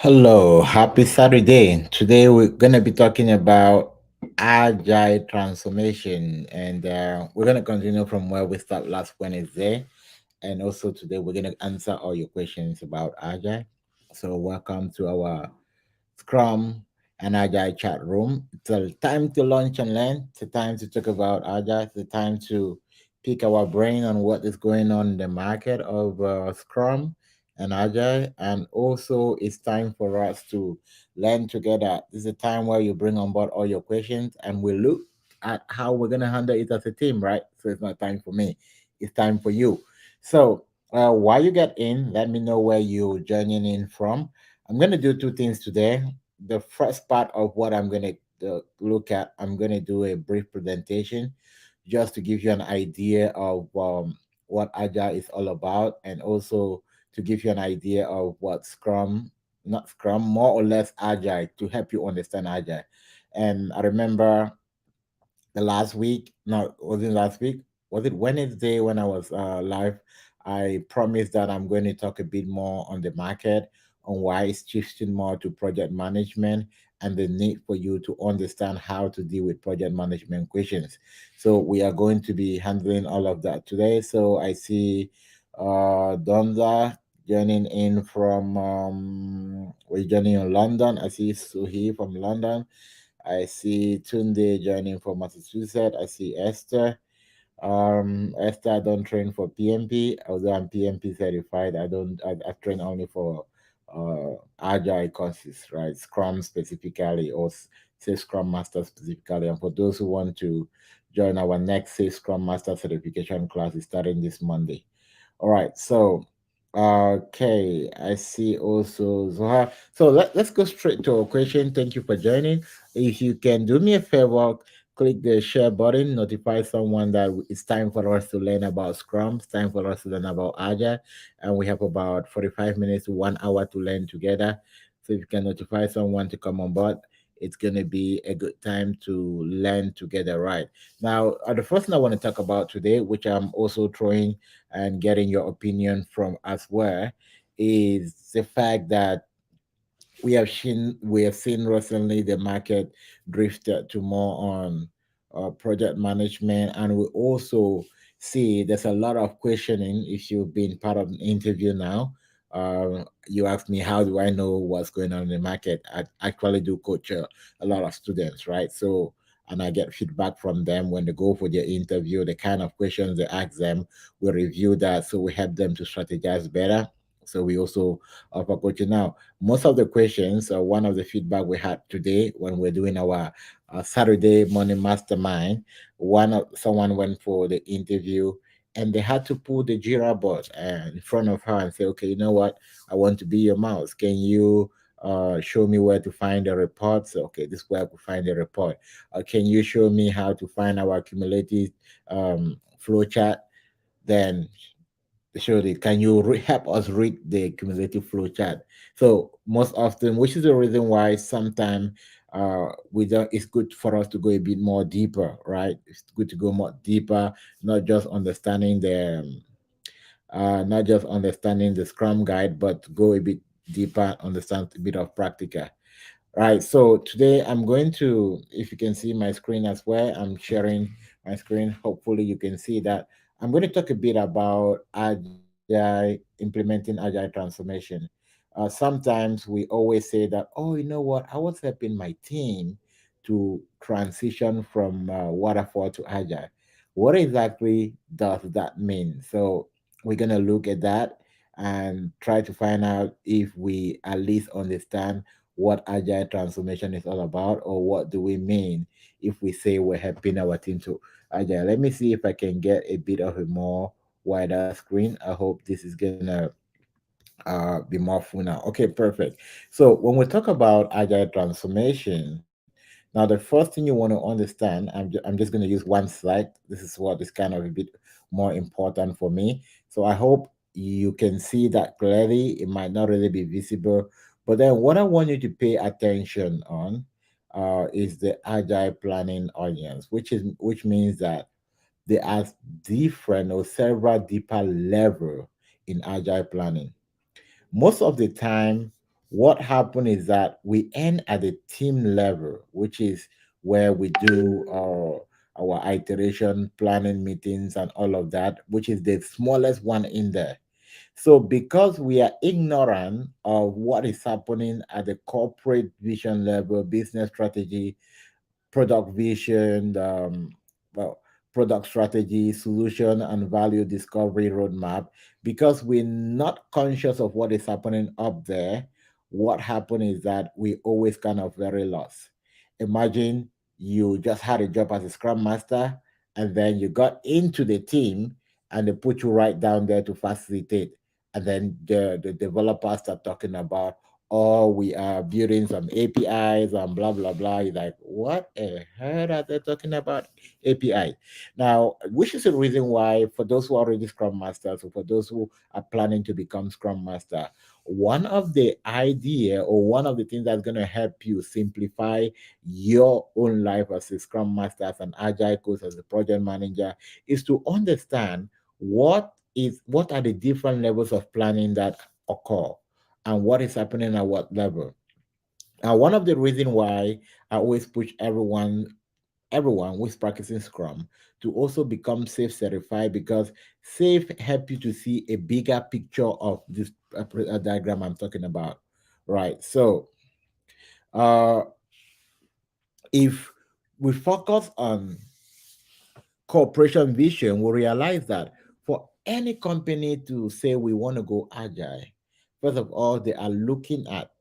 Hello, happy Saturday. Today we're going to be talking about agile transformation, and we're going to continue from where we start last Wednesday. And also today we're going to answer all your questions about agile. So, welcome to our Scrum and Agile chat room. It's a time to launch and learn. It's a time to talk about Agile. It's a time to pick our brain on what is going on in the market of Scrum and Agile. And also, it's time for us to learn together. This is a time where you bring on board all your questions and we look at how we're going to handle it as a team, right? So it's not time for me, it's time for you. So, while you get in, let me know where you're joining in from. I'm going to do two things today. The first part of what I'm going to look at, I'm going to do a brief presentation just to give you an idea of what Agile is all about, and also to give you an idea of what Scrum, not Scrum, more or less Agile, to help you understand Agile. And I remember the last week, no, wasn't last week, was it Wednesday when I was live? I promised that I'm going to talk a bit more on the market, on why it's shifting more to project management, and the need for you to understand how to deal with project management questions. So we are going to be handling all of that today. So I see Donza joining in from we're joining in London. I see Suhi from London. I see Tunde joining from Massachusetts. I see Esther. Esther, I don't train for PMP, although I'm PMP certified. I don't. I train only for agile courses, right? Scrum specifically, or say Scrum Master specifically. And for those who want to join our next say Scrum Master certification class, is starting this Monday. All right, so okay, I see also Zohar. So let's go straight to our question. Thank you for joining. If you can do me a favor, click the share button, notify someone that it's time for us to learn about Scrum, it's time for us to learn about Agile, and we have about 45 minutes to 1 hour to learn together. So if you can notify someone to come on board, it's going to be a good time to learn together, right? Now, the first thing I want to talk about today, which I'm also throwing and getting your opinion from as well, is the fact that we have seen recently the market drifted to more on project management, and we also see there's a lot of questioning. If you've been part of an interview now, you asked me how do I know what's going on in the market. I actually do coach a lot of students, right? So, and I get feedback from them when they go for their interview, the kind of questions they ask them. We review that, so we help them to strategize better. So we also offer coaching. Now, most of the questions, one of the feedback we had today when we're doing our Saturday morning mastermind, someone went for the interview and they had to pull the Jira board in front of her and say, okay, you know what? I want to be your mouse. Can you show me where to find the reports? Okay, this is where I could find the report. Can you show me how to find our cumulative flow chart? Then surely, can you help us read the cumulative flow chart? So most often, which is the reason why sometimes we don't, it's good for us to go a bit more deeper, right? It's good to go more deeper, not just understanding the Scrum guide, but go a bit deeper, understand a bit of practical. Right. So today I'm going to, if you can see my screen as well, I'm sharing my screen. Hopefully you can see that. I'm going to talk a bit about Agile, implementing Agile transformation. Sometimes we always say that, oh, you know what? I was helping my team to transition from waterfall to Agile. What exactly does that mean? So we're going to look at that and try to find out if we at least understand what agile transformation is all about, or what do we mean if we say we're helping our team to agile. Let me see if I can get a bit of a more wider screen. I hope this is gonna be more full now. Okay, perfect. So when we talk about agile transformation, now the first thing you want to understand, I'm just going to use one slide. This is what is kind of a bit more important for me. So I hope you can see that clearly. It might not really be visible, but then what I want you to pay attention on is the agile planning audience, which means that there are different or several deeper level in agile planning. Most of the time What happened is that we end at the team level, which is where we do our iteration planning meetings and all of that, which is the smallest one in there. So, because we are ignorant of what is happening at the corporate vision level, business strategy, product vision, well, product strategy, solution and value discovery roadmap, because we're not conscious of what is happening up there, what happened is that we always kind of very lost. Imagine you just had a job as a scrum master and then you got into the team and they put you right down there to facilitate. And then the developers start talking about, oh, we are building some APIs and blah blah blah. You're like, what the hell are they talking about API? Now, which is the reason why for those who are already Scrum Masters or for those who are planning to become Scrum Master, one of the idea or one of the things that's going to help you simplify your own life as a Scrum Master, as an Agile coach, as a project manager, is to understand what are the different levels of planning that occur and what is happening at what level. Now, one of the reasons why I always push everyone who is practicing Scrum to also become safe certified, because safe help you to see a bigger picture of this diagram I'm talking about. Right. So uh, if we focus on corporation vision, we realize that for any company to say we want to go agile, first of all, they are looking at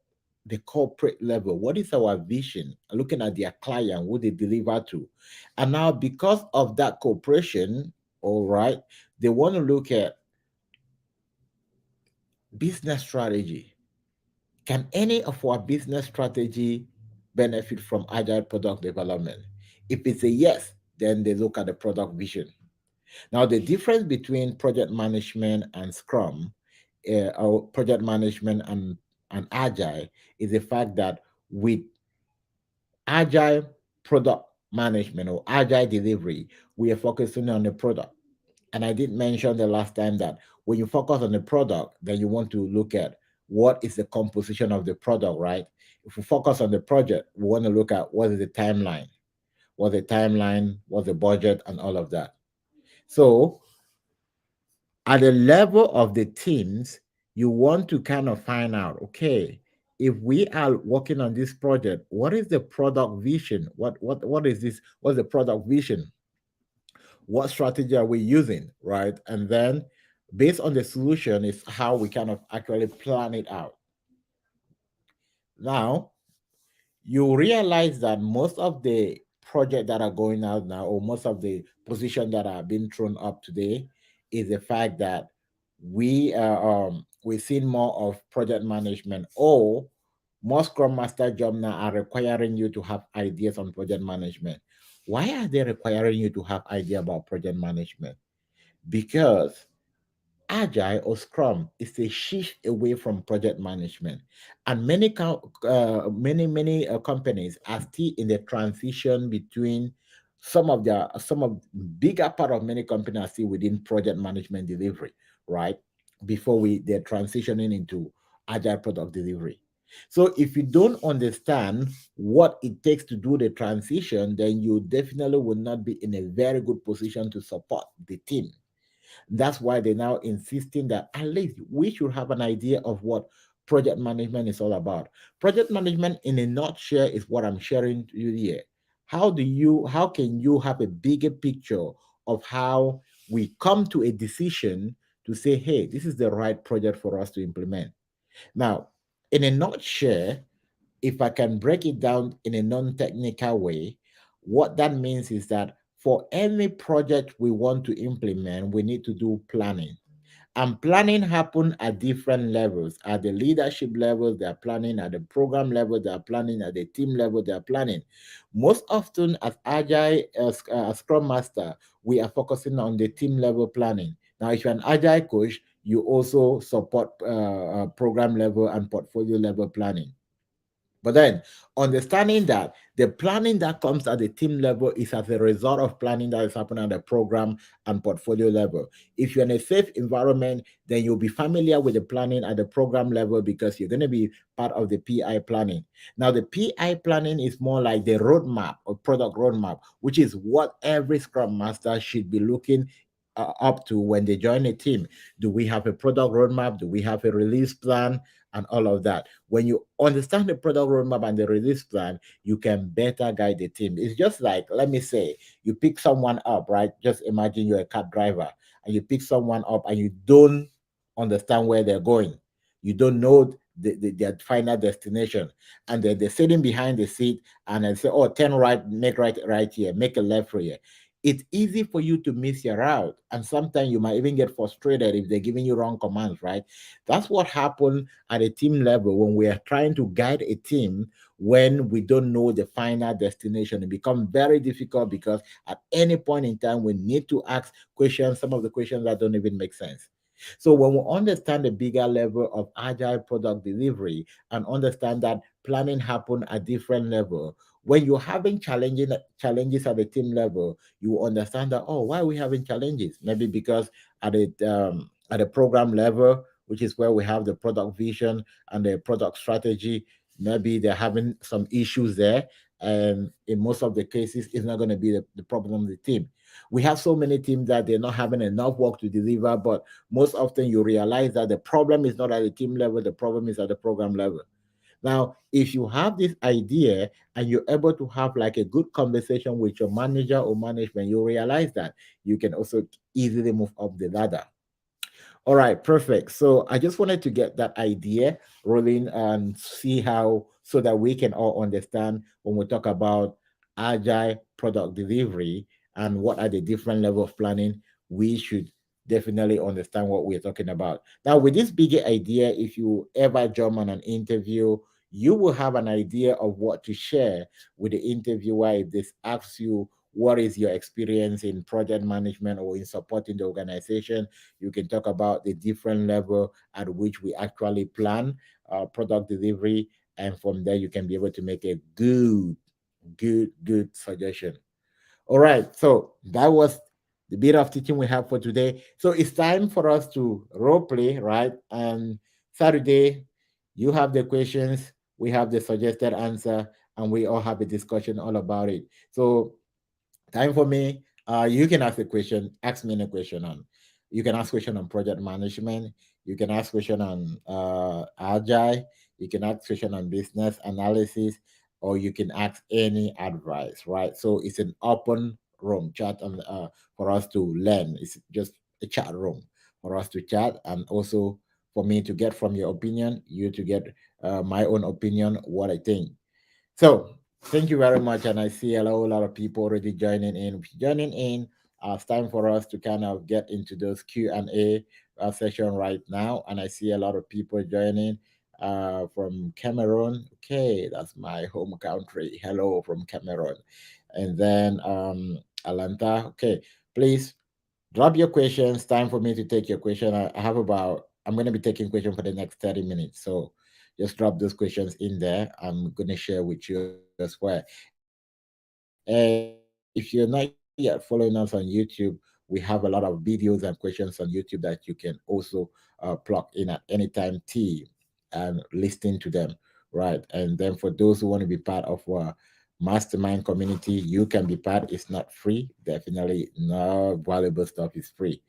the corporate level. What is our vision? Looking at their client, who they deliver to. And now, because of that corporation, all right, they want to look at business strategy. Can any of our business strategy benefit from agile product development? If it's a yes, then they look at the product vision. Now, the difference between project management and Scrum, or project management and Agile, is the fact that with Agile product management or Agile delivery, we are focusing on the product. And I did mention the last time that when you focus on the product, then you want to look at what is the composition of the product, right? If we focus on the project, we want to look at what is what's the budget, and all of that. So at the level of the teams, you want to kind of find out, okay, if we are working on this project, what is the product vision? What is this? What's the product vision? What strategy are we using, right? And then based on the solution is how we kind of actually plan it out. Now, you realize that most of the projects that are going out now, or most of the positions that are being thrown up today, is the fact that we're seeing more of project management, or most Scrum Master job now are requiring you to have ideas on project management. Why are they requiring you to have idea about project management? Because Agile or Scrum is a shift away from project management, and many companies are still in the transition between some of bigger part of many companies are still within project management delivery, right? Before they're transitioning into Agile product delivery. So if you don't understand what it takes to do the transition, then you definitely will not be in a very good position to support the team. That's why they're now insisting that at least we should have an idea of what project management is all about. Project management, in a nutshell, is what I'm sharing to you here. How can you have a bigger picture of how we come to a decision to say, hey, this is the right project for us to implement? Now, in a nutshell, if I can break it down in a non-technical way, what that means is that for any project we want to implement, we need to do planning. And planning happen at different levels. At the leadership level, they are planning. At the program level, they are planning. At the team level, they are planning. Most often, as Agile, as Scrum Master, we are focusing on the team level planning. Now, if you're an Agile coach, you also support program level and portfolio level planning. But then understanding that the planning that comes at the team level is as a result of planning that is happening at the program and portfolio level. If you're in a safe environment, then you'll be familiar with the planning at the program level because you're going to be part of the PI planning. Now, the PI planning is more like the roadmap or product roadmap, which is what every Scrum Master should be looking up to when they join a team. Do we have a product roadmap? Do we have a release plan? And all of that. When you understand the product roadmap and the release plan, you can better guide the team. It's just like, let me say, you pick someone up, right? Just imagine you're a cab driver and you pick someone up and you don't understand where they're going. You don't know their final destination. And then they're sitting behind the seat and they say, oh, turn right, make right here, make a left here. It's easy for you to miss your route. And sometimes you might even get frustrated if they're giving you wrong commands, right? That's what happened at a team level when we are trying to guide a team when we don't know the final destination. It becomes very difficult because at any point in time, we need to ask questions, some of the questions that don't even make sense. So when we understand the bigger level of agile product delivery and understand that planning happen at different level, when you're having challenges at the team level, you understand that, oh, why are we having challenges? Maybe because at the program level, which is where we have the product vision and the product strategy, maybe they're having some issues there. And in most of the cases, it's not going to be the problem of the team. We have so many teams that they're not having enough work to deliver, but most often you realize that the problem is not at the team level, the problem is at the program level. Now, if you have this idea and you're able to have like a good conversation with your manager or management, you realize that you can also easily move up the ladder. All right, perfect. So I just wanted to get that idea rolling and see how, so that we can all understand when we talk about agile product delivery and what are the different level of planning, we should definitely understand what we're talking about. Now, with this bigger idea, if you ever jump on an interview, you will have an idea of what to share with the interviewer if this asks you what is your experience in project management or in supporting the organization. You can talk about the different level at which we actually plan product delivery, and from there you can be able to make a good suggestion. All right, so that was the bit of teaching we have for today. So it's time for us to role play, right? And Saturday, you have the questions, we have the suggested answer, and we all have a discussion all about it. So time for me. You can ask a question. Ask me a question on. You can ask question on project management. You can ask question on agile. You can ask question on business analysis, or you can ask any advice. Right. So it's an open room chat on for us to learn. It's just a chat room for us to chat, and also for me to get from your opinion, you to get my own opinion, what I think. So thank you very much, and I see a whole lot of people already joining in. If you're joining in, it's time for us to kind of get into those Q&A session right now, and I see a lot of people joining from Cameroon. Okay, that's my home country. Hello from Cameroon, and then Alanta. Okay, please drop your questions. Time for me to take your question. I have about. I'm going to be taking questions for the next 30 minutes, so just drop those questions in there. I'm going to share with you as well. And if you're not yet following us on YouTube, we have a lot of videos and questions on YouTube that you can also plug in at any time T and listen to them, right? And then for those who want to be part of our mastermind community, you can be part. It's not free, definitely no valuable stuff is free.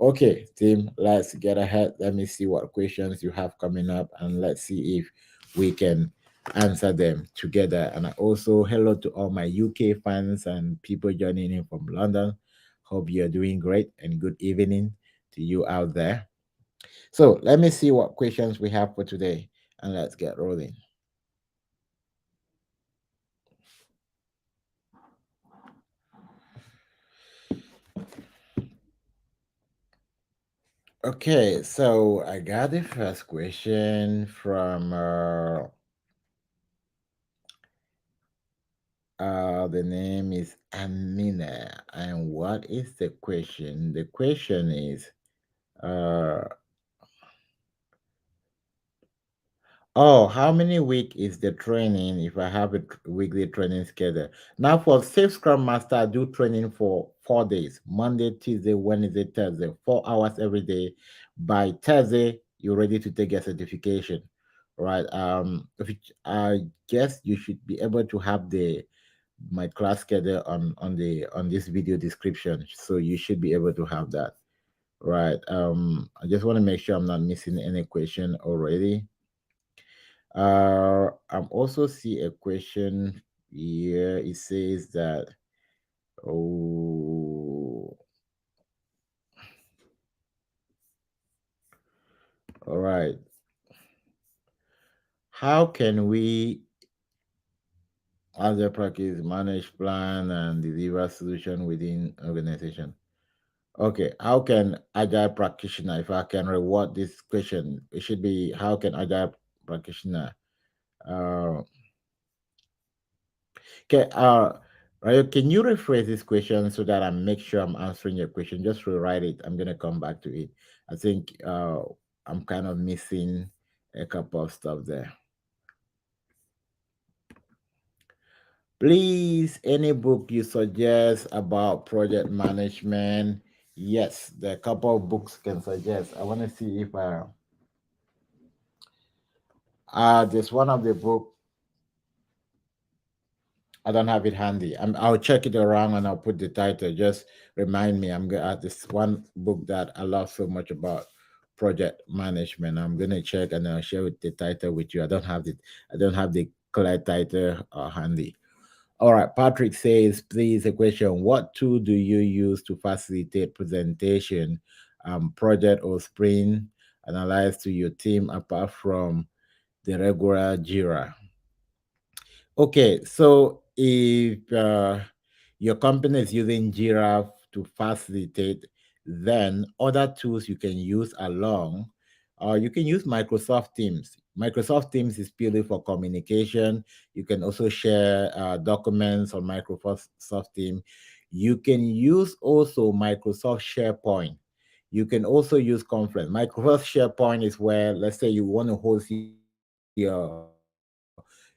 Okay, team, let's get ahead. Let me see what questions you have coming up, and let's see if we can answer them together. And also, hello to all my UK fans and people joining in from London. Hope you're doing great, and good evening to you out there. So, let me see what questions we have for today, and let's get rolling. Okay, so I got the first question from the name is Amina. And what is the question? The question is, uh, Oh, how many week is the training if I have a weekly training schedule? Now for Safe Scrum Master, I do training for 4 days, Monday, Tuesday, Wednesday, Thursday, 4 hours every day. By Thursday, you're ready to take your certification. Right. If I guess you should be able to have the my class schedule on this video description. So you should be able to have that. Right. I just want to make sure I'm not missing any question already. I'm also see a question here. It says that, oh, all right. How can we, as a practice, manage, plan, and deliver solution within organization? Okay, how can agile practitioner, if I can reward this question, it should be how can agile practitioner uh, okay, Rayo, can you rephrase this question so that I make sure I'm answering your question? Just rewrite it. I'm gonna come back to it. I think I'm kind of missing a couple of stuff there. Please, any book you suggest about project management? Yes, there are a couple of books can suggest. I want to see if there's one of the book. I don't have it handy. I'll check it around and I'll put the title. Just remind me. I'm gonna add this one book that I love so much about project management. I'm gonna check and I'll share the title with you. I don't have it. I don't have the clear title handy. All right. Patrick says, please a question. What tool do you use to facilitate presentation, project or sprint analyze to your team apart from the regular Jira? Okay, so if your company is using Jira to facilitate, then other tools you can use along, you can use Microsoft Teams. Microsoft Teams is purely for communication. You can also share documents on Microsoft Teams. You can use also Microsoft SharePoint. You can also use Conference. Microsoft SharePoint is where, let's say, you want to host your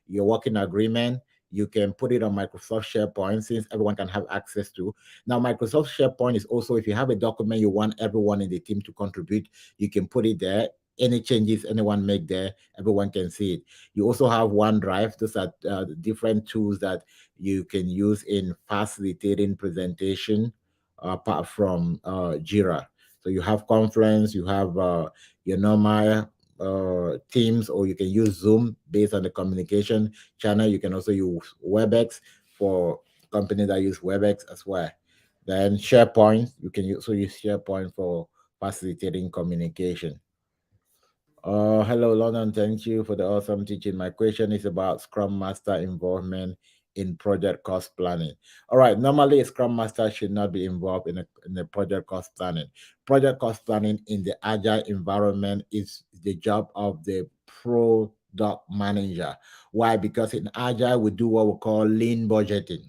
working agreement, you can put it on Microsoft SharePoint since everyone can have access to. Now, Microsoft SharePoint is also if you have a document you want everyone in the team to contribute, you can put it there. Any changes anyone make there, everyone can see it. You also have OneDrive. Those are different tools that you can use in facilitating presentation apart from Jira. So you have Confluence, you have your normal Teams, or you can use Zoom based on the communication channel. You can also use WebEx for companies that use WebEx as well. Then SharePoint, you can also use SharePoint for facilitating communication. Hello, London. Thank you for the awesome teaching. My question is about Scrum Master involvement in project cost planning. All right, normally a Scrum Master should not be involved in a project cost planning. Project cost planning in the Agile environment is the job of the product manager. Why? Because in Agile, we do what we call lean budgeting.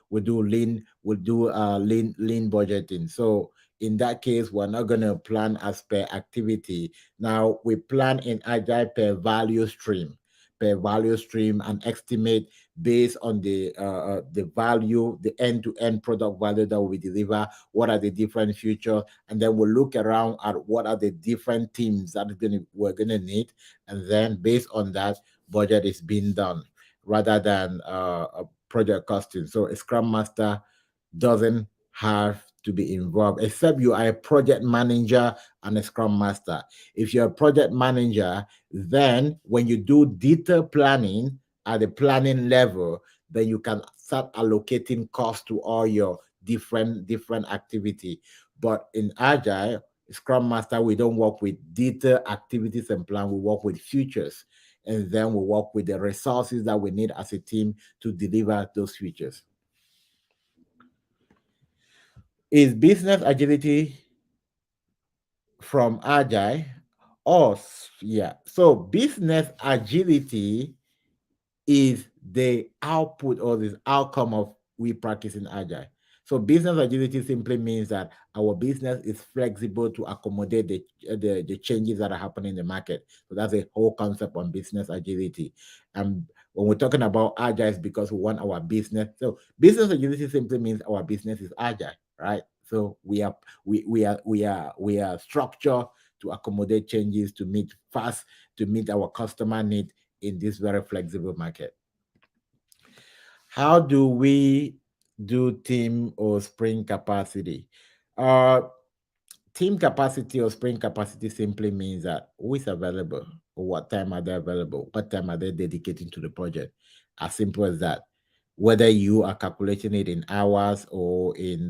We do lean budgeting. So in that case, we're not going to plan as per activity. Now we plan in Agile per value stream and estimate based on the value, the end-to-end product value that we deliver. What are the different features, and then we'll look around at what are the different teams that we're gonna need, and then based on that, budget is being done rather than project costing. So a Scrum Master doesn't have to be involved, except you are a project manager and a Scrum Master. If you're a project manager, then when you do detailed planning at the planning level, then you can start allocating costs to all your different activity. But in Agile, Scrum Master, we don't work with detailed activities and plan, we work with futures. And then we work with the resources that we need as a team to deliver those features. Is business agility from Agile? Yeah. So business agility is the output or the outcome of we practicing Agile. So business agility simply means that our business is flexible to accommodate the changes that are happening in the market. So that's a whole concept on business agility. And when we're talking about agile, it's because we want our business. So business agility simply means our business is agile, right? So we are structured to accommodate changes, to meet fast, to meet our customer need in this very flexible market. How do we do team or sprint capacity? Uh, Team capacity or sprint capacity simply means that who is available, what time are they available, what time are they dedicating to the project. As simple as that. Whether you are calculating it in hours or in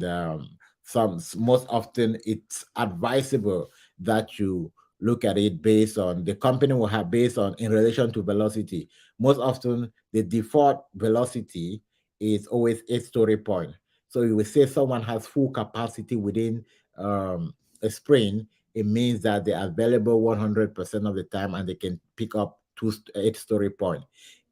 most often it's advisable that you look at it based on the company will have based on in relation to velocity. Most often the default velocity is always 8 story point. So you will say someone has full capacity within um, a sprint, it means that they're available 100% of the time and they can pick up 8 story point.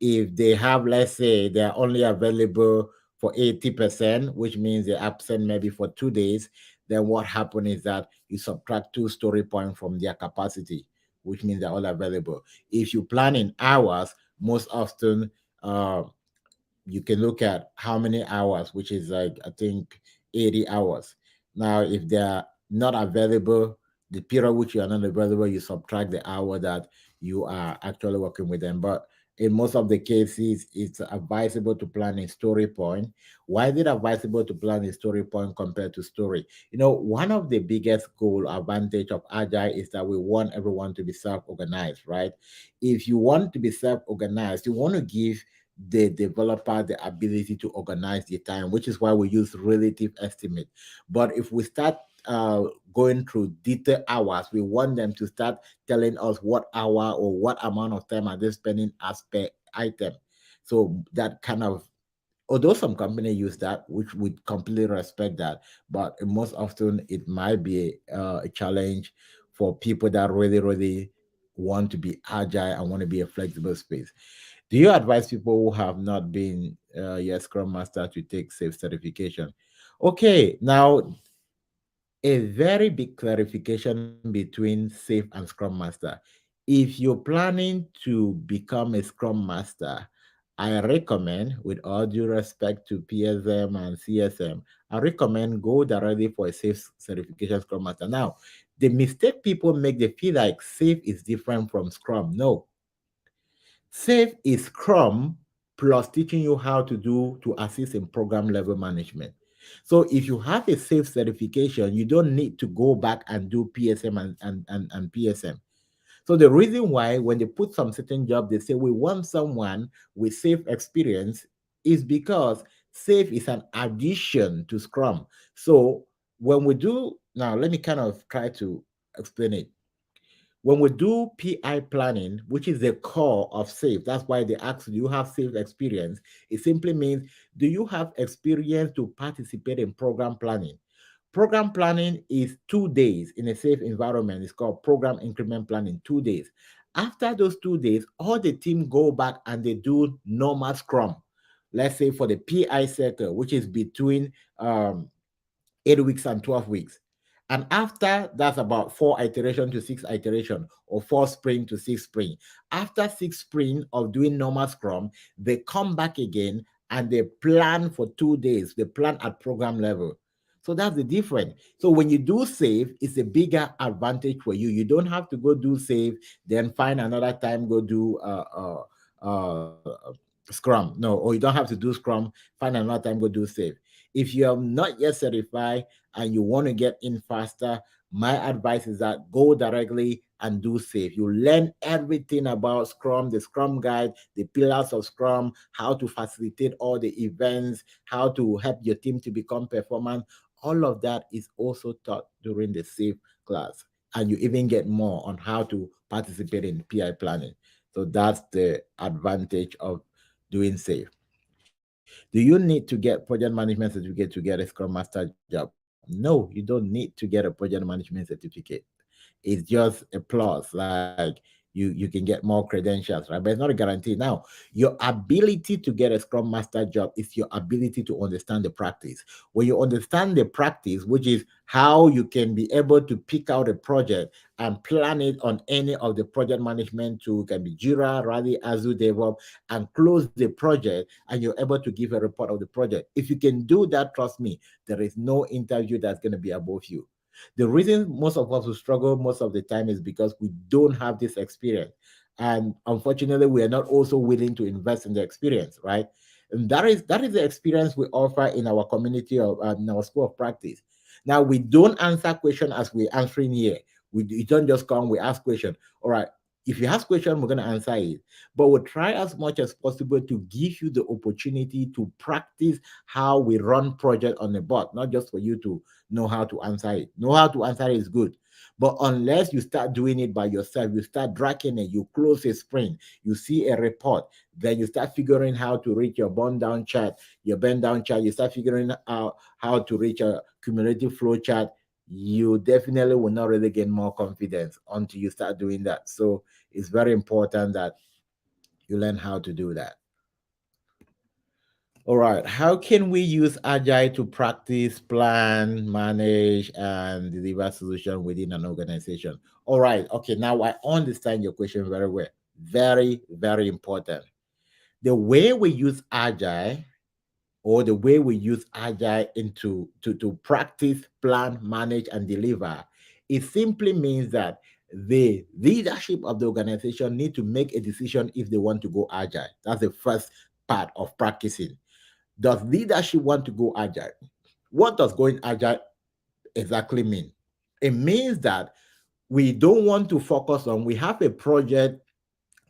If they have, let's say, they're only available for 80%, which means they're absent maybe for 2 days, then what happens is that you subtract 2 story point from their capacity, which means they're all available. If you plan in hours, most often uh, you can look at how many hours, which is like I think 80 hours. Now, if they're not available, the period which you are not available, you subtract the hour that you are actually working with them. But in most of the cases, it's advisable to plan a story point. Why is it advisable to plan a story point compared to story? One of the biggest goal advantage of Agile is that we want everyone to be self-organized, right? If you want to be self-organized, you want to give the developer the ability to organize the time, which is why we use relative estimate. But if we start going through detailed hours, we want them to start telling us what hour or what amount of time are they spending as per item. So that kind of, although some company use that, which we completely respect that, but most often it might be a challenge for people that really, really want to be agile and want to be a flexible space. Do you advise people who have not been yet Scrum Master to take safe certification? Okay, now a very big clarification between safe and Scrum Master. If you're planning to become a Scrum Master, I recommend, with all due respect to PSM and CSM, I recommend go directly for a safe certification Scrum Master. Now, the mistake people make, they feel like safe is different from Scrum. No, SAFE is Scrum plus teaching you how to assist in program level management. So if you have a SAFE certification, you don't need to go back and do PSM and PSM. So the reason why when they put some certain job, they say we want someone with SAFE experience is because SAFE is an addition to Scrum. So when we do, now let me kind of try to explain it. When we do PI planning, which is the core of SAFE, that's why they ask, do you have SAFE experience? It simply means, do you have experience to participate in program planning? Program planning is 2 days in a safe environment. It's called program increment planning, 2 days. After those 2 days, all the team go back and they do normal Scrum. Let's say for the PI cycle, which is between 8 weeks and 12 weeks. And after that's about 4 iteration to 6 iteration or 4 sprint to 6 sprint. After 6 sprint of doing normal Scrum, they come back again and they plan for 2 days. They plan at program level. So that's the difference. So when you do save, it's a bigger advantage for you. You don't have to go do save, then find another time, go do Scrum. No, or you don't have to do Scrum, find another time, go do save. If you are not yet certified and you want to get in faster, my advice is that go directly and do safe. You learn everything about Scrum, the Scrum guide, the pillars of Scrum, how to facilitate all the events, how to help your team to become performant. All of that is also taught during the safe class. And you even get more on how to participate in PI planning. So that's the advantage of doing safe. Do you need to get project management certificate to get a Scrum Master job? No, you don't need to get a project management certificate. It's just a plus. Like you can get more credentials, right? But it's not a guarantee. Now, your ability to get a Scrum Master job is your ability to understand the practice. When you understand the practice, which is how you can be able to pick out a project and plan it on any of the project management tool, can be Jira, Rally, Azure, DevOps, and close the project, and you're able to give a report of the project. If you can do that, trust me, there is no interview that's going to be above you. The reason most of us will struggle most of the time is because we don't have this experience. And unfortunately, we are not also willing to invest in the experience, right? And that is the experience we offer in our community of in our school of practice. Now we don't answer questions as we're answering here. We don't just come, we ask questions. All right. If you ask question, we're gonna answer it. But we'll try as much as possible to give you the opportunity to practice how we run project on the board, not just for you to know how to answer it. Know how to answer it is good. But unless you start doing it by yourself, you start tracking it, you close a sprint, you see a report, then you start figuring how to reach your burn down chart, your bend down chart, you start figuring out how to reach a cumulative flow chart, you definitely will not really gain more confidence until you start doing that. So it's very important that you learn how to do that. All right. How can we use Agile to practice, plan, manage, and deliver solution within an organization? All right. Okay. Now I understand your question very well. Very, very important. The way we use Agile, or the way we use Agile into to practice, plan, manage, and deliver, it simply means that the leadership of the organization need to make a decision if they want to go Agile. That's the first part of practicing. Does leadership want to go agile? What does going agile exactly mean? It means that we don't want to focus on, we have a project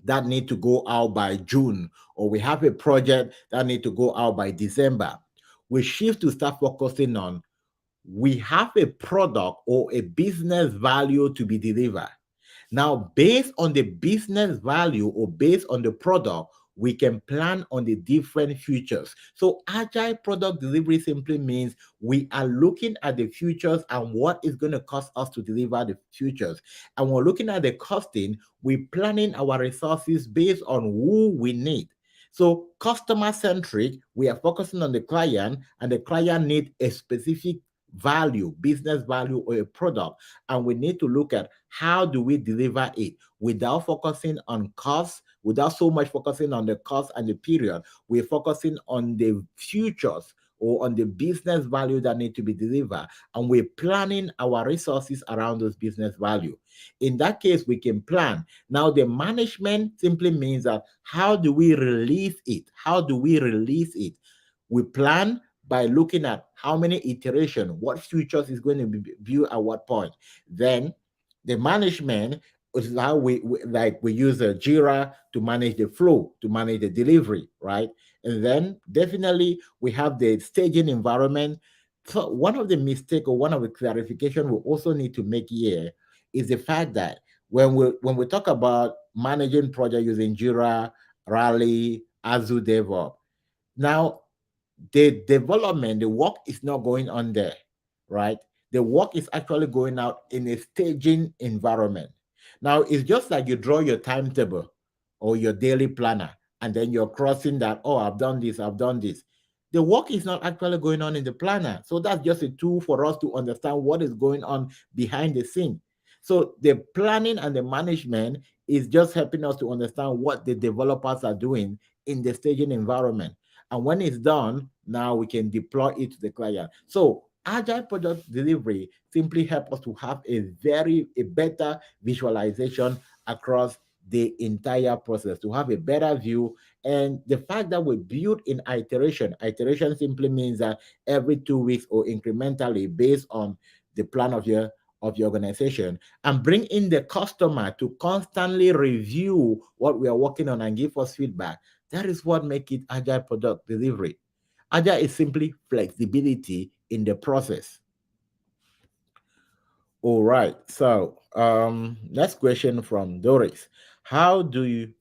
that need to go out by June, or we have a project that need to go out by December. We shift to start focusing on, we have a product or a business value to be delivered. Now, based on the business value or based on the product, we can plan on the different futures. So, agile product delivery simply means we are looking at the futures and what is going to cost us to deliver the futures. And we're looking at the costing, we're planning our resources based on who we need. So, customer centric, we are focusing on the client, and the client need a specific value, business value, or a product, and we need to look at how do we deliver it without focusing on cost, without so much focusing on the cost and the period. We're focusing on the futures or on the business value that need to be delivered, and we're planning our resources around those business value. In that case, we can plan. Now, the management simply means that how do we release it? How do we release it? We plan by looking at how many iteration, what futures is going to be viewed at what point. Then the management is how we use a Jira to manage the flow, to manage the delivery, right? And then definitely we have the staging environment. So one of the mistake or one of the clarification we also need to make here is the fact that when we talk about managing project using Jira, Rally, Azure DevOps, now the development, the work is not going on there, right? The work is actually going out in a staging environment. Now, it's just like you draw your timetable or your daily planner, and then you're crossing that, oh, I've done this, I've done this. The work is not actually going on in the planner. So that's just a tool for us to understand what is going on behind the scene. So the planning and the management is just helping us to understand what the developers are doing in the staging environment. And when it's done, now we can deploy it to the client. So agile product delivery simply help us to have a better visualization across the entire process, to have a better view. And the fact that we build in iteration simply means that every 2 weeks or incrementally based on the plan of your organization, and bring in the customer to constantly review what we are working on and give us feedback. That is what makes it agile product delivery. Agile is simply flexibility in the process. All right. So, next question from Doris. How do you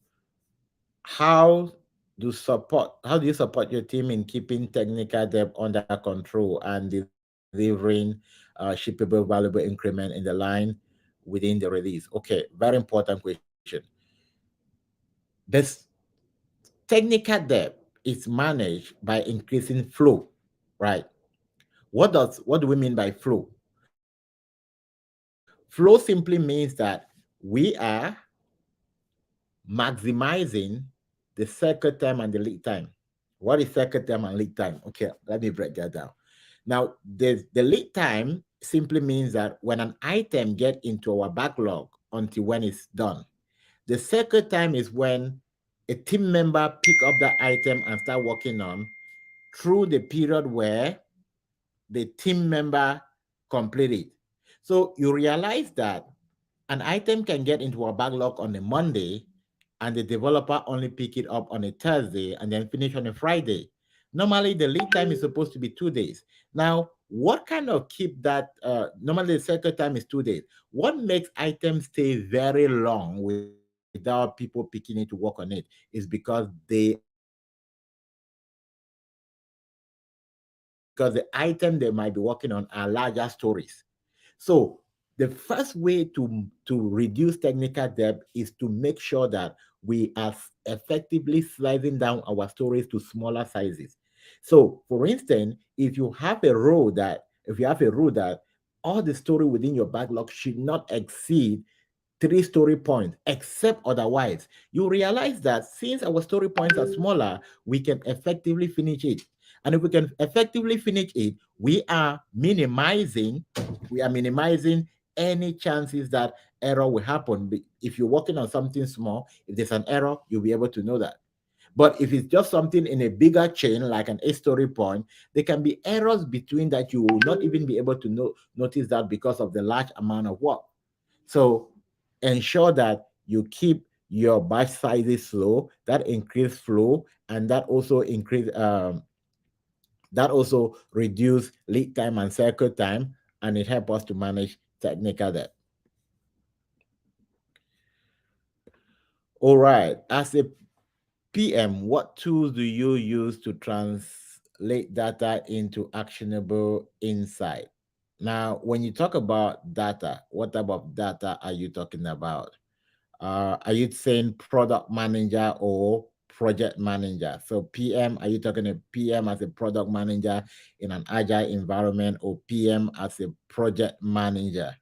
how how do you support your team in keeping technical debt under control and delivering shippable valuable increment in the line within the release? Okay, very important question. This technical debt is managed by increasing flow, right? What do we mean by flow? Flow simply means that we are maximizing the cycle time and the lead time. What is cycle time and lead time? Okay, let me break that down. Now, the lead time simply means that when an item get into our backlog until when it's done. The cycle time is when a team member pick up that item and start working on through the period where the team member complete it. So you realize that an item can get into a backlog on a Monday and the developer only pick it up on a Thursday and then finish on a Friday. Normally, the lead time is supposed to be 2 days. Now, what kind of keep that? Normally, the cycle time is 2 days. What makes items stay very long without people picking it to work on it is because they are maximizing the cycle time. Because the item they might be working on are larger stories. So the first way to reduce technical debt is to make sure that we are effectively slicing down our stories to smaller sizes. So, for instance, if you have a rule that all the story within your backlog should not exceed 3 story points, except otherwise, you realize that since our story points are smaller, we can effectively finish it. And if we can effectively finish it, we are minimizing any chances that error will happen. If you're working on something small, if there's an error, you'll be able to know that. But if it's just something in a bigger chain, like an 8 story point, there can be errors between that you will not even be able to notice that because of the large amount of work. So ensure that you keep your batch sizes low, that increase flow, and that also reduce lead time and cycle time, and it helps us to manage technical debt. All right. As a PM, what tools do you use to translate data into actionable insight? Now, when you talk about data, what type of data are you talking about? Are you saying product manager or project manager? So PM, are you talking to PM as a product manager in an agile environment, or PM as a project manager?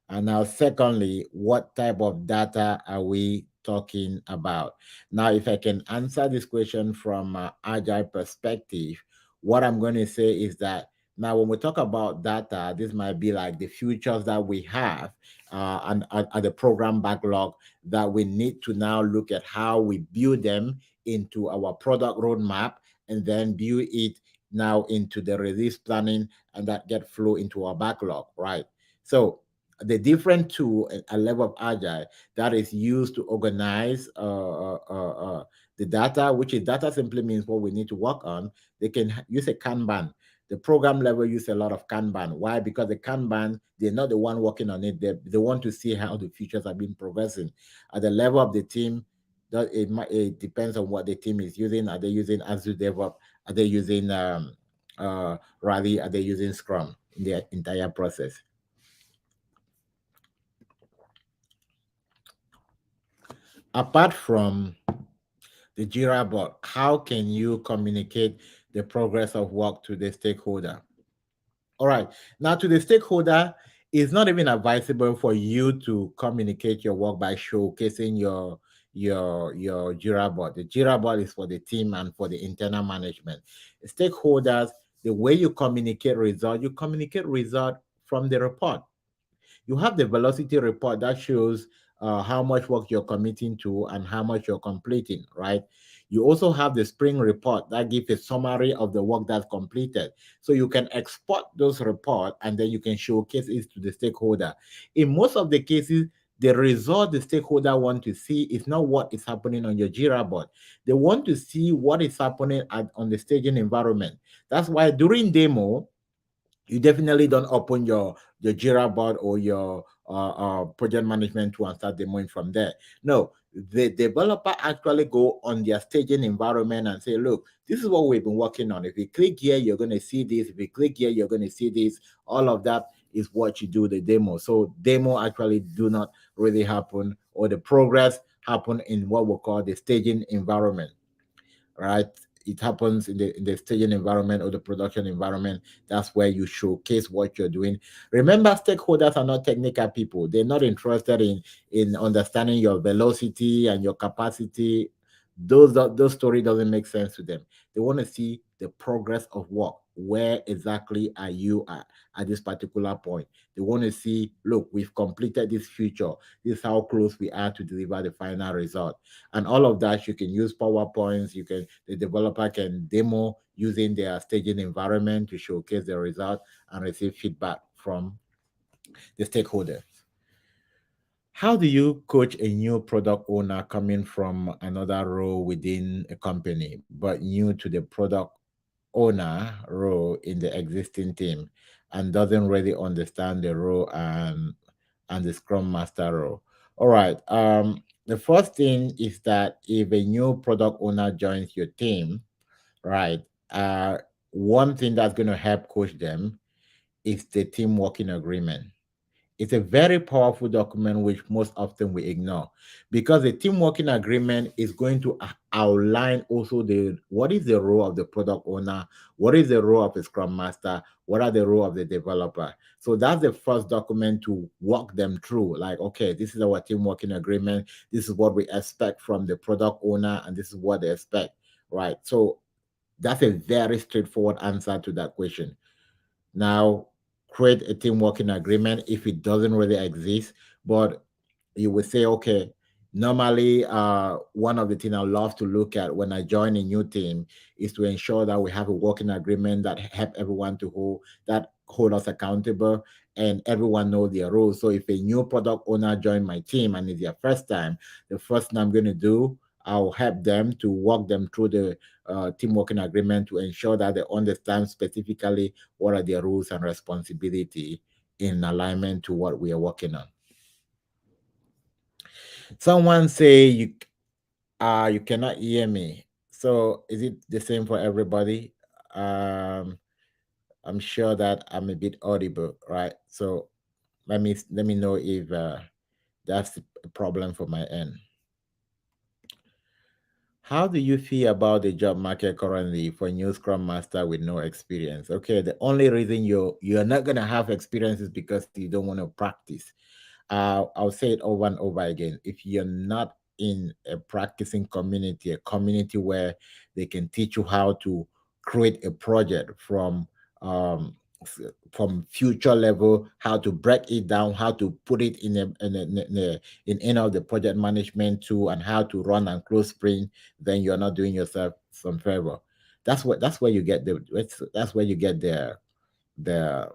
And now, secondly, what type of data are we talking about? Now, if I can answer this question from an agile perspective, what I'm going to say is that now, when we talk about data, this might be like the futures that we have and at the program backlog that we need to now look at how we build them into our product roadmap and then build it now into the release planning and that get flow into our backlog, right? So the different tool at a level of agile that is used to organize the data, which is data simply means what we need to work on. They can use a Kanban. The program level use a lot of Kanban. Why? Because the Kanban, they're not the one working on it. They want to see how the features have been progressing. At the level of the team, that it depends on what the team is using. Are they using Azure DevOps? Are they using Rally? Are they using Scrum in the entire process? Apart from the Jira board, how can you communicate the progress of work to the stakeholder? All right. Now, to the stakeholder, it's not even advisable for you to communicate your work by showcasing your Jira board. The Jira board is for the team and for the internal management. Stakeholders, the way you communicate result from the report. You have the velocity report that shows how much work you're committing to and how much you're completing, right? You also have the spring report that gives a summary of the work that's completed. So you can export those reports and then you can showcase it to the stakeholder. In most of the cases, the result the stakeholder want to see is not what is happening on your Jira board. They want to see what is happening on the staging environment. That's why during demo, you definitely don't open your Jira board or your project management tool and start demoing from there. No, the developer actually go on their staging environment and say, look, this is what we've been working on. If you click here, you're going to see this. If you click here, you're going to see this. All of that is what you do the demo. So demo actually do not really happen, or the progress happen in what we call the staging environment, right? It happens in the staging environment or the production environment. That's where you showcase what you're doing. Remember, stakeholders are not technical people. They're not interested in understanding your velocity and your capacity. Those story doesn't make sense to them. They want to see the progress of work. Where exactly are you at this particular point? They want to see, look, we've completed this feature. This is how close we are to deliver the final result. And all of that, you can use PowerPoints. The developer can demo using their staging environment to showcase the result and receive feedback from the stakeholders. How do you coach a new product owner coming from another role within a company, but new to the product owner role in the existing team and doesn't really understand the role and the Scrum Master role? All right. The first thing is that if a new product owner joins your team, right, uh, one thing that's going to help coach them is the team working agreement. It's a very powerful document which most often we ignore, because the team working agreement is going to outline also the what is the role of the product owner, what is the role of the scrum master, what are the role of the developer. So that's the first document to walk them through. Like, okay, this is our team working agreement. This is what we expect from the product owner, and this is what they expect, right? So that's a very straightforward answer to that question. Now, create a team working agreement if it doesn't really exist, but you would say, okay, normally one of the things I love to look at when I join a new team is to ensure that we have a working agreement that help everyone to hold us accountable, and everyone know their roles. So if a new product owner join my team and it's their first time, the first thing I'm going to do, I'll help them to walk them through the team working agreement to ensure that they understand specifically what are their rules and responsibility in alignment to what we are working on. Someone say you cannot hear me. So is it the same for everybody? Um I'm sure that I'm a bit audible, right? So let me know if that's a problem for my end. How do you feel about the job market currently for new Scrum Master with no experience? Okay, the only reason you're not gonna have experience is because you don't want to practice. I'll say it over and over again. If you're not in a practicing community, a community where they can teach you how to create a project um, from future level, how to break it down, how to put it in any of the project management tool, and how to run and close sprint, then you're not doing yourself some favor. That's where you get that's where you get the the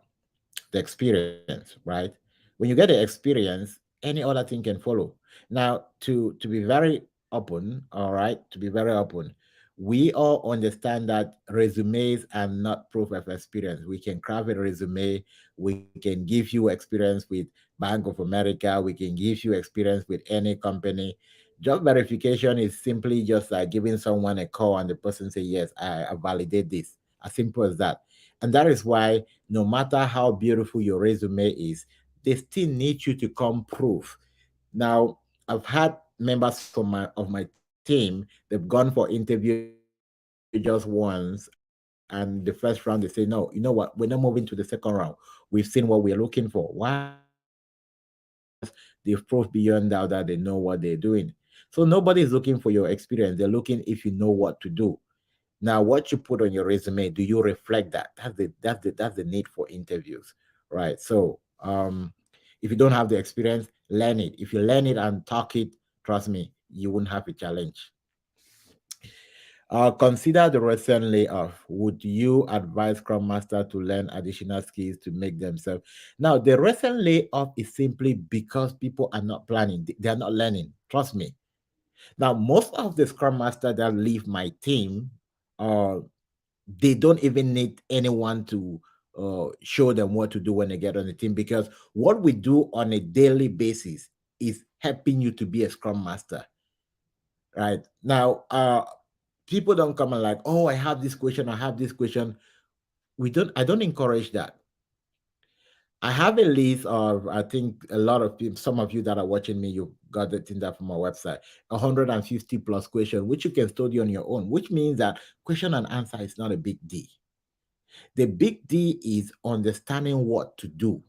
experience, right? When you get the experience, any other thing can follow. Now, to be very open, all right, to be very open, we all understand that resumes are not proof of experience. We can craft a resume, we can give you experience with Bank of America, we can give you experience with any company. Job verification is simply just like giving someone a call and the person say, yes, I validate this. As simple as that. And that is why no matter how beautiful your resume is, they still need you to come proof. Now, I've had members of my team, they've gone for interview just once, and the first round they say, no, you know what, we're not moving to the second round. We've seen what we're looking for. Why? Because they've proved beyond doubt that they know what they're doing. So nobody's looking for your experience. They're looking if you know what to do. Now, what you put on your resume, do you reflect that? That's the need for interviews, right? So, if you don't have the experience, learn it. If you learn it and talk it, trust me, you won't have a challenge. Consider the recent layoff. Would you advise Scrum Master to learn additional skills to make themselves? Now, the recent layoff is simply because people are not planning. They are not learning. Trust me. Now, most of the Scrum Master that leave my team, uh, they don't even need anyone to show them what to do when they get on the team, because what we do on a daily basis is helping you to be a Scrum Master, right? Now, people don't come and like, oh, I have this question, I have this question. I don't encourage that. I have a list of, I think a lot of people, some of you that are watching me, you got it in that from our website, 150 plus question, which you can study on your own, which means that question and answer is not a big deal. The big deal is understanding what to do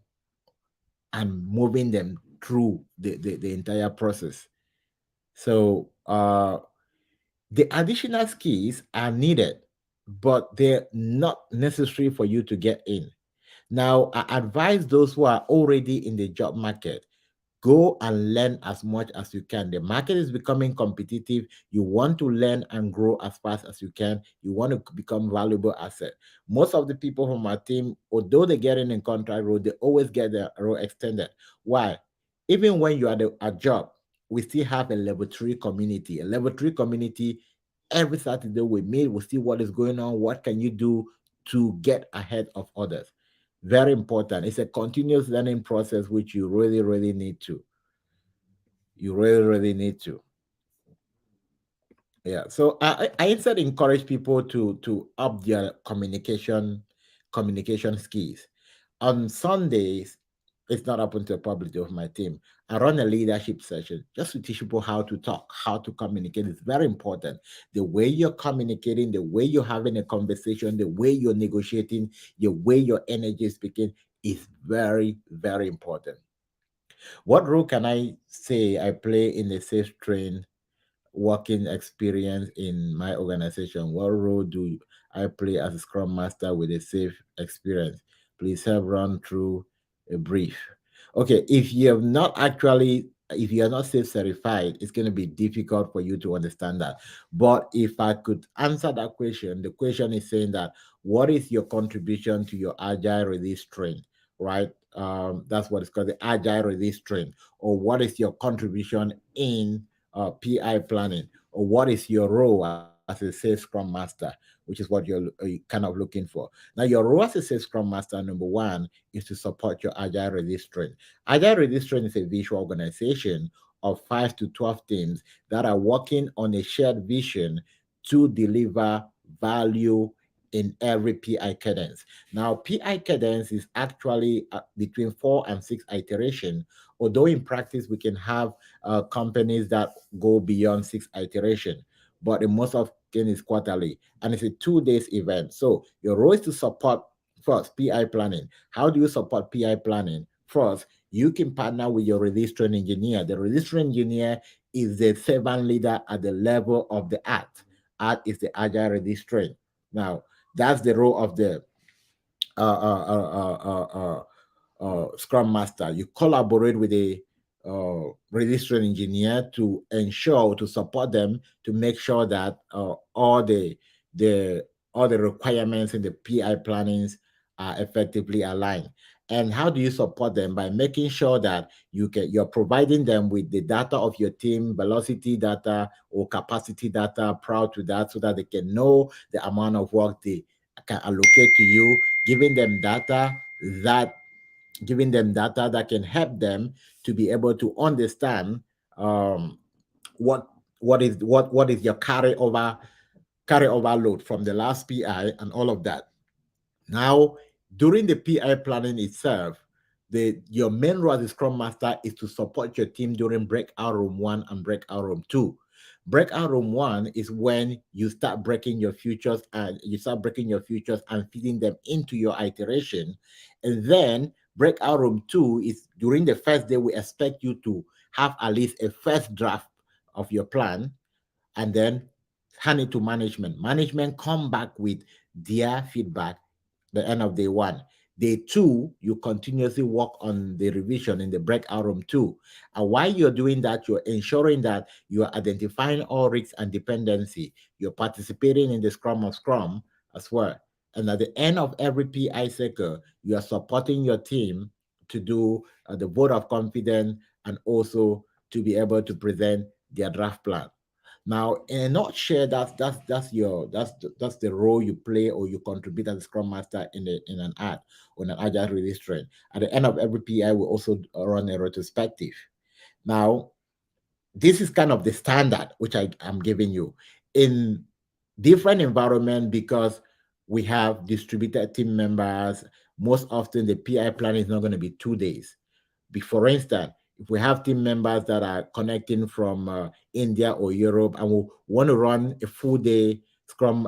and moving them through the entire process. So the additional skills are needed, but they're not necessary for you to get in. Now, I advise those who are already in the job market, go and learn as much as you can. The market is becoming competitive. You want to learn and grow as fast as you can. You want to become valuable asset. Most of the people from our team, although they get in contract role, they always get their role extended. Why? Even when you are a job, we still have a level three community. A level three community, every Saturday we meet, we see what is going on, what can you do to get ahead of others. Very important. It's a continuous learning process which you really, really need to. You really, really need to. Yeah. So I instead encourage people to up their communication skills. On Sundays, it's not open to the public of my team. I run a leadership session just to teach people how to talk, how to communicate. It's very important. The way you're communicating, the way you're having a conversation, the way you're negotiating, the way your energy is speaking is very, very important. What role can I say I play in the safe train working experience in my organization? What role do I play as a Scrum Master with a safe experience? Please help run through a brief. Okay, if you are not safe certified, it's going to be difficult for you to understand that. But if I could answer that question, the question is saying that what is your contribution to your agile release train, right? That's what it's called, the agile release train. Or what is your contribution in PI planning, or what is your role as a safe Scrum Master, which is what you're kind of looking for. Now, your role as a safe Scrum Master, number one, is to support your Agile Release Train. Agile Release Train is a visual organization of 5 to 12 teams that are working on a shared vision to deliver value in every PI cadence. Now, PI cadence is actually between 4 and 6 iteration, although in practice we can have companies that go beyond 6 iteration, but the most often is quarterly, and it's a 2 days event. So your role is to support first PI planning. How do you support PI planning? First, you can partner with your release train engineer. The release train engineer is the servant leader at the level of the art. Art is the agile release train. Now, that's the role of the uh, uh, uh, uh, uh, Scrum Master. You collaborate with a registration engineer to ensure to support them to make sure that the all the requirements in the PI plannings are effectively aligned. And how do you support them? By making sure that you're providing them with the data of your team, velocity data or capacity data prior to that, so that they can know the amount of work they can allocate to you, giving them that that can help them to be able to understand um, what what is your carryover load from the last PI and all of that. Now, during the PI planning itself, your main role as a Scrum Master is to support your team during breakout room 1 and breakout room 2. Breakout room 1 is when you start breaking your futures and feeding them into your iteration. And then breakout room 2 is during the first day. We expect you to have at least a first draft of your plan, and then hand it to management. Management come back with their feedback the end of day 1. Day 2, you continuously work on the revision in the breakout room 2. And while you're doing that, you're ensuring that you are identifying all risks and dependency. You're participating in the Scrum of Scrum as well. And at the end of every PI cycle, you are supporting your team to do the vote of confidence and also to be able to present their draft plan. Now, in a nutshell, that's the role you play or you contribute as a Scrum Master in an art on an agile release train. At the end of every PI, we also run a retrospective. Now, this is kind of the standard which I am giving you in different environment, because we have distributed team members, most often the PI plan is not going to be 2 days. For instance, if we have team members that are connecting from India or Europe and we want to run a full day Scrum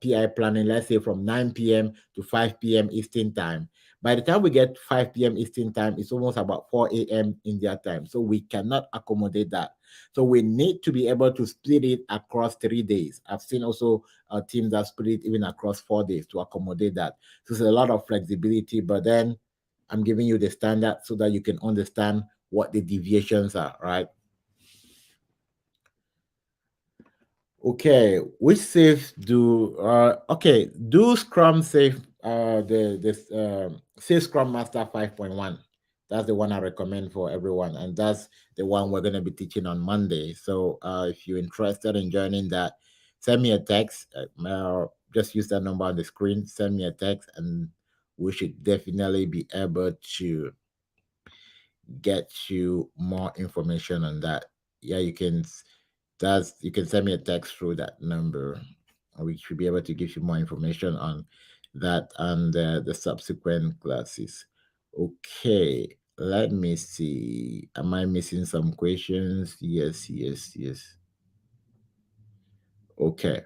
PI planning, let's say from 9 p.m. to 5 p.m. Eastern time. By the time we get 5 p.m. Eastern time, it's almost about 4 a.m. India time. So we cannot accommodate that. So we need to be able to split it across 3 days. I've seen also teams that split it even across 4 days to accommodate that. So there's a lot of flexibility, but then I'm giving you the standard so that you can understand what the deviations are, right? Okay, which safe do okay, do Scrum safe the this safe Scrum Master 5.1. That's the one I recommend for everyone, and that's the one we're gonna be teaching on Monday. So if you're interested in joining that, send me a text. Just use that number on the screen, send me a text, and we should definitely be able to get you more information on that. Yeah, you can send me a text through that number. We should be able to give you more information on that and the subsequent classes. Okay, let me see. Am I missing some questions? Yes, yes, yes. Okay.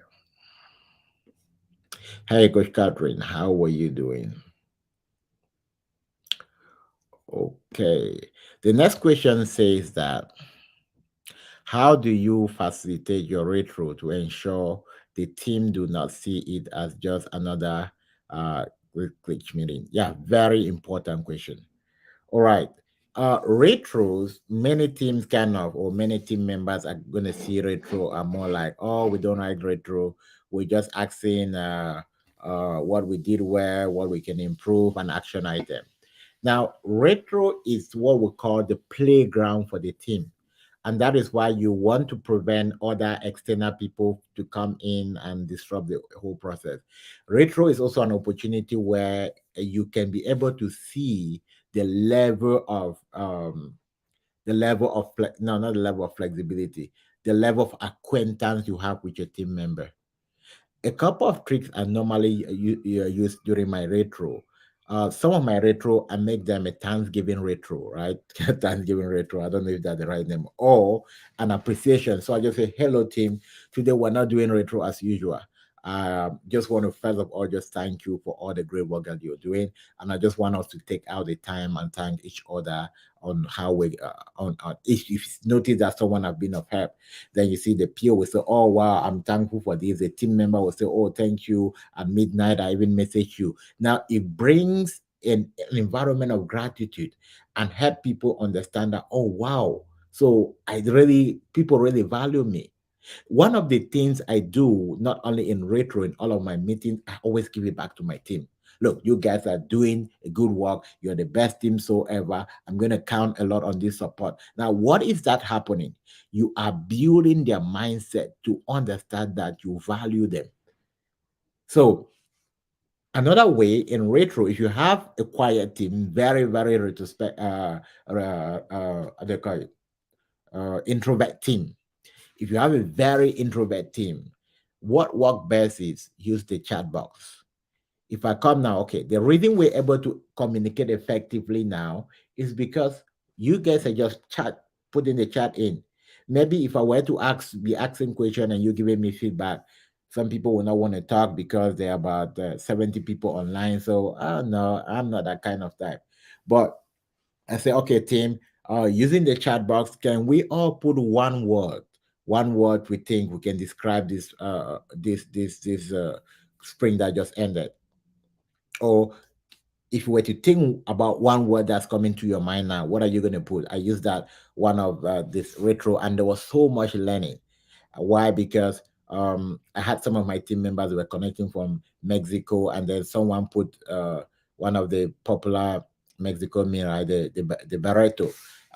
Hey, Coach Catherine, how are you doing? Okay. The next question says that how do you facilitate your retro to ensure the team do not see it as just another glitch meeting? Yeah, very important question. All right. Retros, many teams kind of, or many team members are going to see retro are more like, oh, we don't like retro. We're just asking what we did well, what we can improve, an action item. Now, retro is what we call the playground for the team. And that is why you want to prevent other external people to come in and disrupt the whole process. Retro is also an opportunity where you can be able to see the level of no, not the level of flexibility, the level of acquaintance you have with your team member. A couple of tricks are normally used during my retro. Some of my retro, I make them a Thanksgiving retro, right? Thanksgiving retro. I don't know if that's the right name, or an appreciation. So I just say, "Hello, team. Today we're not doing retro as usual. Just want to first of all just thank you for all the great work that you're doing, and I just want us to take out the time and thank each other on how we on if you notice that someone have been of help, then you see the PO will say, oh, wow, I'm thankful for this. The team member will say, oh, thank you. At midnight, I even message you. Now, it brings an environment of gratitude and help people understand that, oh, wow. So people really value me. One of the things I do, not only in retro, in all of my meetings, I always give it back to my team. Look, you guys are doing a good work. You're the best team so ever. I'm going to count a lot on this support. Now, what is that happening? You are building their mindset to understand that you value them. So, another way in retro, if you have a quiet team, very, very retrospect, they call it, introvert team, if you have a very introvert team, what work best is use the chat box. If I come now, okay, the reason we're able to communicate effectively now is because you guys are just putting the chat in. Maybe if I were to be asking question and you giving me feedback, some people will not want to talk because there are about 70 people online. So, no, I'm not that kind of type. But I say, okay, team, using the chat box, can we all put one word we think we can describe this spring that just ended? Or if you were to think about one word that's coming to your mind now, what are you going to put? I used that one of this retro, and there was so much learning. Why? Because I had some of my team members who were connecting from Mexico, and then someone put one of the popular Mexico mirror, the Barreto.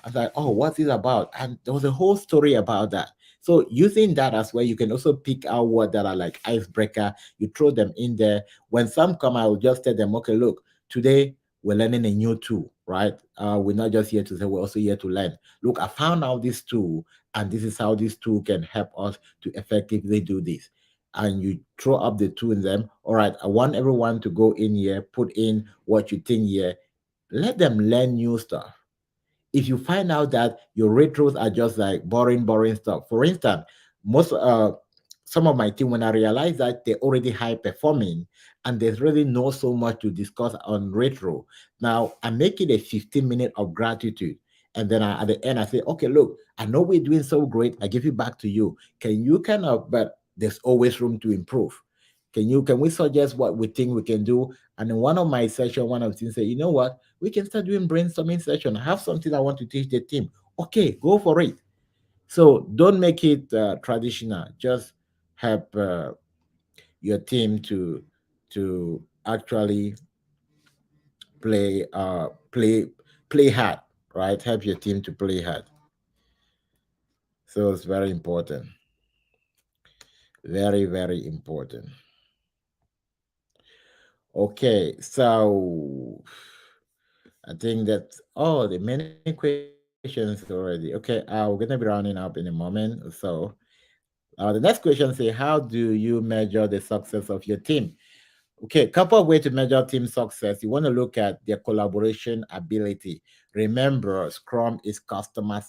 I was like, oh, what's it about? And there was a whole story about that. So using that as well, you can also pick out words that are like icebreaker. You throw them in there. When some come, I will just tell them, okay, look, today we're learning a new tool, right? We're not just here to say, we're also here to learn. Look, I found out this tool, and this is how this tool can help us to effectively do this. and you throw up the two in them. All right, I want everyone to go in here, put in what you think here. Let them learn new stuff. If you find out that your retros are just like boring stuff, for instance, most some of my team, when I realize that they're already high performing and there's really no so much to discuss on retro, now I make it a 15 minute of gratitude. And then at the end, I say, okay, look, I know we're doing so great. I give it back to you. Can you kind of, but there's always room to improve. Can we suggest what we think we can do? And in one of my session, one of the things say, you know what? We can start doing brainstorming session. I have something I want to teach the team. Okay, go for it. So don't make it traditional. Just help your team to actually play play hard, right? Help your team to play hard. So it's very important. Very important. Okay, so I think that's all the many questions already. Okay, we're gonna be rounding up in a moment. So the next question say, how do you measure the success of your team? Okay, couple of ways to measure team success. You want to look at their collaboration ability. Remember, Scrum is customer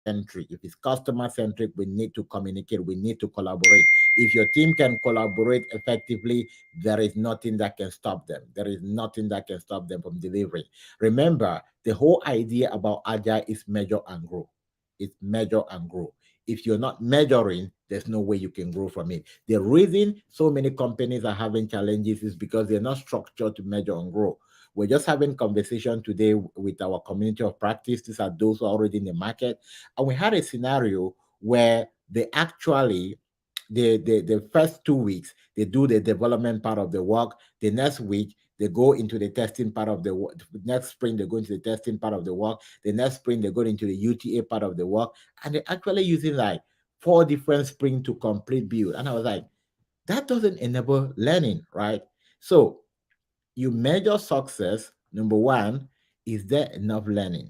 centric. If it's customer centric, we need to communicate, we need to collaborate. If your team can collaborate effectively, there is nothing that can stop them. There is nothing that can stop them from delivering. Remember, the whole idea about Agile is measure and grow. It's measure and grow. If you're not measuring, there's no way you can grow from it. The reason so many companies are having challenges is because they're not structured to measure and grow. We're just having conversation today with our community of practice. These are those who are already in the market. And we had a scenario where they actually the first 2 weeks they do the development part of the work. The next week they go into the testing part of the work. Next spring they go into the testing part of the work. The next spring they go into the UTA part of the work, and they're actually using like four different spring to complete build. And I was like, that doesn't enable learning, right? So you measure success. Number one, is there enough learning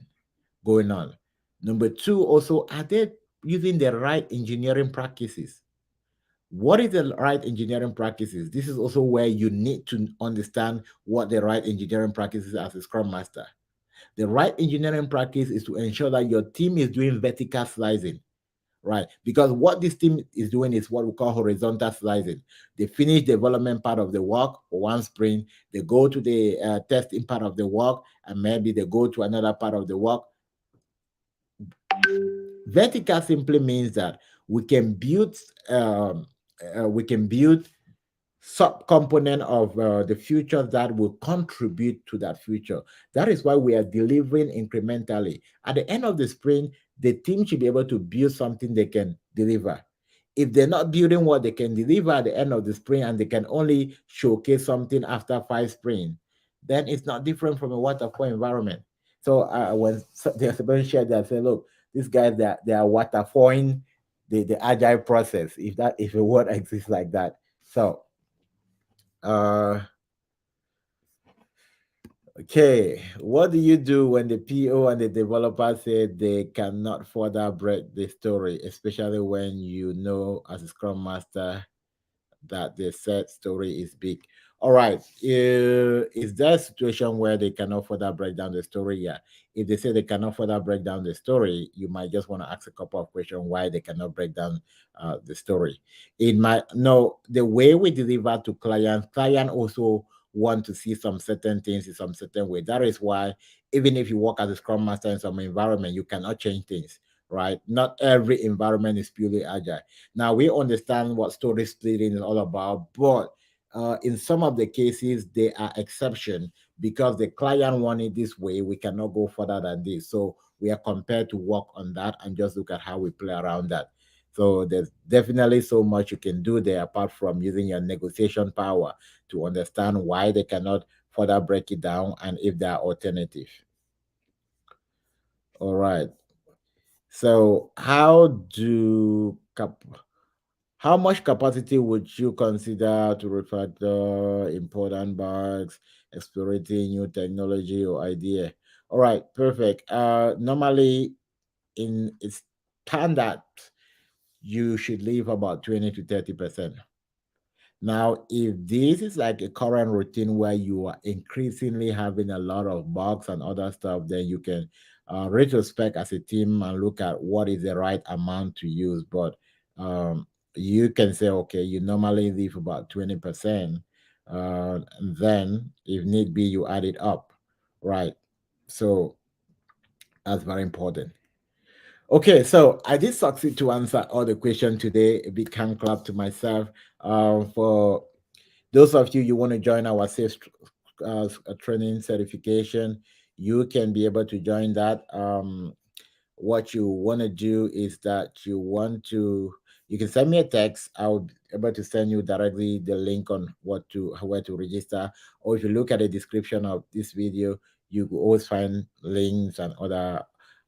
going on? Number two, also, are they using the right engineering practices? What is the right engineering practices? This is also where you need to understand what the right engineering practices as a scrum master. The right engineering practice is to ensure that your team is doing vertical slicing, right? Because what this team is doing is what we call horizontal slicing. They finish development part of the work for one sprint, they go to the testing part of the work, and maybe they go to another part of the work. Vertical simply means that we can build um, we can build subcomponent of the future that will contribute to that future. That is why we are delivering incrementally. At the end of the sprint, the team should be able to build something they can deliver. If they're not building what they can deliver at the end of the sprint and they can only showcase something after 5 sprints, then it's not different from a waterfall environment. So when there's a shared that say, look, these guys they are waterfalling the agile process, if a word exists like that. So uh, okay. What do you do when the PO and the developer say they cannot further break the story, especially when you know as a Scrum Master that the said story is big? All right. Is there a situation where they cannot further break down the story? Yeah. If they say they cannot further break down the story, you might just want to ask a couple of questions why they cannot break down the story. It might no the way we deliver to clients, client also want to see some certain things in some certain way. That is why even if you work as a scrum master in some environment, you cannot change things, right? Not every environment is purely agile. Now we understand what story splitting is all about, but in some of the cases there are exceptions because the client want it this way. We cannot go further than this, so we are compelled to work on that and just look at how we play around that. So there's definitely so much you can do there apart from using your negotiation power to understand why they cannot further break it down and if there are alternatives. All right. So how much capacity would you consider to refactor important bugs, exploring new technology or idea? All right, perfect. Normally in its standard, you should leave about 20 to 30%. Now, if this is like a current routine where you are increasingly having a lot of bugs and other stuff, then you can retrospect as a team and look at what is the right amount to use. But you can say, okay, you normally leave about 20%. And then, if need be, you add it up, right? So that's very important. Okay, so I did succeed to answer all the questions today. A big hand clap to myself. For those of you want to join our safe training certification, you can be able to join that. What you want to do is that you can send me a text. I'll be able to send you directly the link on what to where to register. Or if you look at the description of this video, you will always find links and other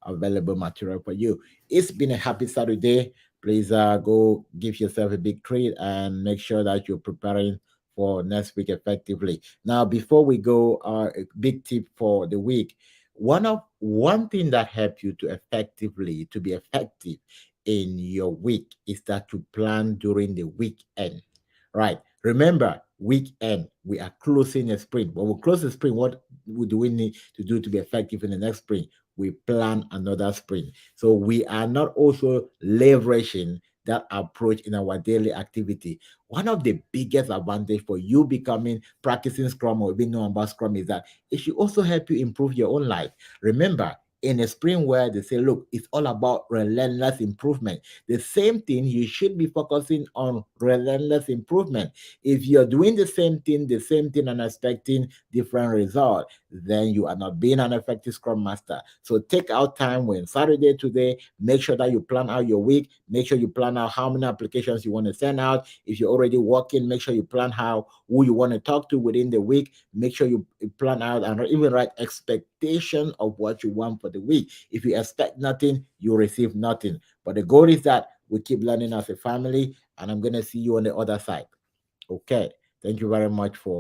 available material for you. It's been a happy Saturday. Please go give yourself a big treat and make sure that you're preparing for next week effectively. Now, before we go, a big tip for the week. One thing that helps you to be effective in your week is that you plan during the weekend, right? Remember, weekend we are closing a sprint. When we close the sprint, what do we need to do to be effective in the next sprint? We plan another sprint. So we are not also leveraging that approach in our daily activity. One of the biggest advantage for you becoming practicing Scrum or being known about Scrum is that it should also help you improve your own life. Remember, in a sprint where they say, look, it's all about relentless improvement. The same thing, you should be focusing on relentless improvement. If you're doing the same thing, and expecting different result, then you are not being an effective Scrum Master. So take out time when Saturday today, make sure that you plan out your week, make sure you plan out how many applications you want to send out. If you're already working, make sure you plan how who you want to talk to within the week. Make sure you plan out and even write expectation of what you want for the week. If you expect nothing, you receive nothing. But the goal is that we keep learning as a family, and I'm going to see you on the other side. Okay. Thank you very much for